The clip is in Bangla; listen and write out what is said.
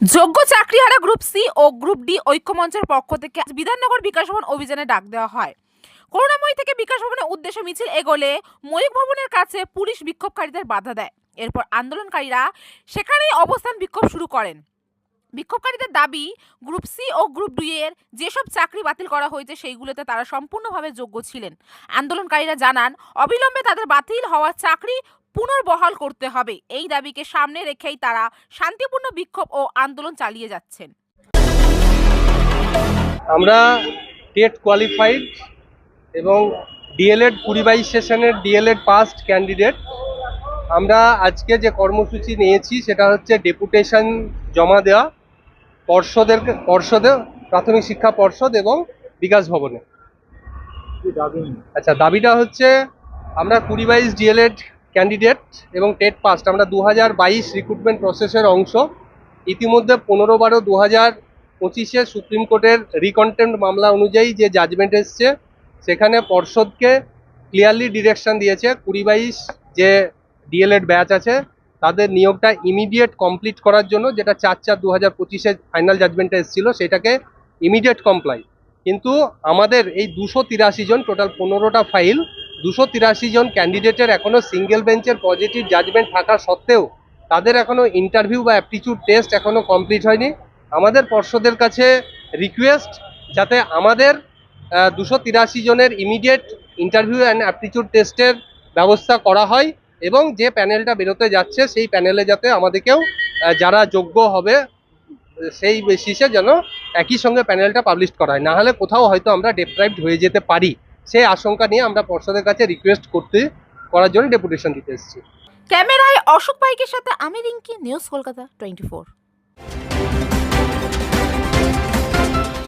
যোগ্য চাকরিহারা গ্রুপ সি ও গ্রুপ ডি ঐক্যমঞ্চের পক্ষ থেকে আজ বিধাননগর বিকাশ ভবন অভিযানে ডাক দেওয়া হয়। করুণাময়ী থেকে বিকাশ ভবনের উদ্দেশ্যে মিছিল এগোলে ময়ূখ ভবনের কাছে পুলিশ বিক্ষোভকারীদের বাধা দেয়। এরপর আন্দোলনকারীরা সেখানেই অবস্থান বিক্ষোভ শুরু করেন। বিক্ষোভকারীদের দাবি, গ্রুপ সি ও গ্রুপ ডি এর যেসব চাকরি বাতিল করা হয়েছে সেইগুলোতে তারা সম্পূর্ণভাবে যোগ্য ছিলেন। আন্দোলনকারীরা জানান, অবিলম্বে তাদের বাতিল হওয়া চাকরি পুনর্বহাল করতে হবে। এই দাবিকে সামনে রেখেই তারা শান্তিপূর্ণ বিক্ষোভ ও আন্দোলন চালিয়ে যাচ্ছেন। আমরা টেট কোয়ালিফাইড এবং ডিএলএড 2022 সেশনের ডিএলএড পাস্ট ক্যান্ডিডেট। আমরা আজকে যে কর্মসূচি নিয়েছি সেটা হচ্ছে ডেপুটেশন জমা দেওয়া পর্ষদে, প্রাথমিক শিক্ষা পর্ষদ এবং বিকাশ ভবনে। আচ্ছা, দাবিটা হচ্ছে আমরা 2022 ডিএলএড ক্যান্ডিডেট এবং টেট পাস্ট, আমরা 2022 রিক্রুটমেন্ট প্রসেসের অংশ। ইতিমধ্যে 15/12/2025 সুপ্রিম কোর্টের রিকন্টেম্প্ট মামলা অনুযায়ী যে জাজমেন্ট এসছে সেখানে পর্ষদকে ক্লিয়ারলি ডিরেকশন দিয়েছে 2022 যে ডিএলএড ব্যাচ আছে তাদের নিয়োগটা ইমিডিয়েট কমপ্লিট করার জন্য, যেটা 4/4/2025 ফাইনাল জাজমেন্টে এসেছিল সেটাকে ইমিডিয়েট কমপ্লাই। কিন্তু আমাদের এই 283 জন, টোটাল 15টা ফাইল, 283 জন ক্যান্ডিডেটের এখনো সিঙ্গেল বেঞ্চের পজিটিভ জাজমেন্ট থাকা সত্ত্বেও তাদের এখনো ইন্টারভিউ বা অ্যাপটিটিউড টেস্ট এখনো কমপ্লিট হয়নি। আমাদের পর্ষদের কাছে রিকোয়েস্ট যাতে আমাদের 283 জনের ইমিডিয়েট ইন্টারভিউ অ্যান্ড অ্যাপটিটিউড টেস্টের ব্যবস্থা করা হয় এবং যে প্যানেলটা বেরোতে যাচ্ছে সেই প্যানেলে যাতে আমাদেরকেও যারা যোগ্য হবে সেই বেসিসে যেন একই সঙ্গে প্যানেলটা পাবলিশ করা হয়, না হলে কোথাও হয়তো আমরা ডেপ্রাইভড হয়ে যেতে পারি। সেই আশঙ্কা নিয়ে আমরা পর্ষদের কাছে রিকোয়েস্ট করার জন্য ডেপুটেশন দিতে এসেছি। ক্যামেরায় অশোক পাইকের সাথে আমি রিঙ্কি, নিউজ কলকাতা 24।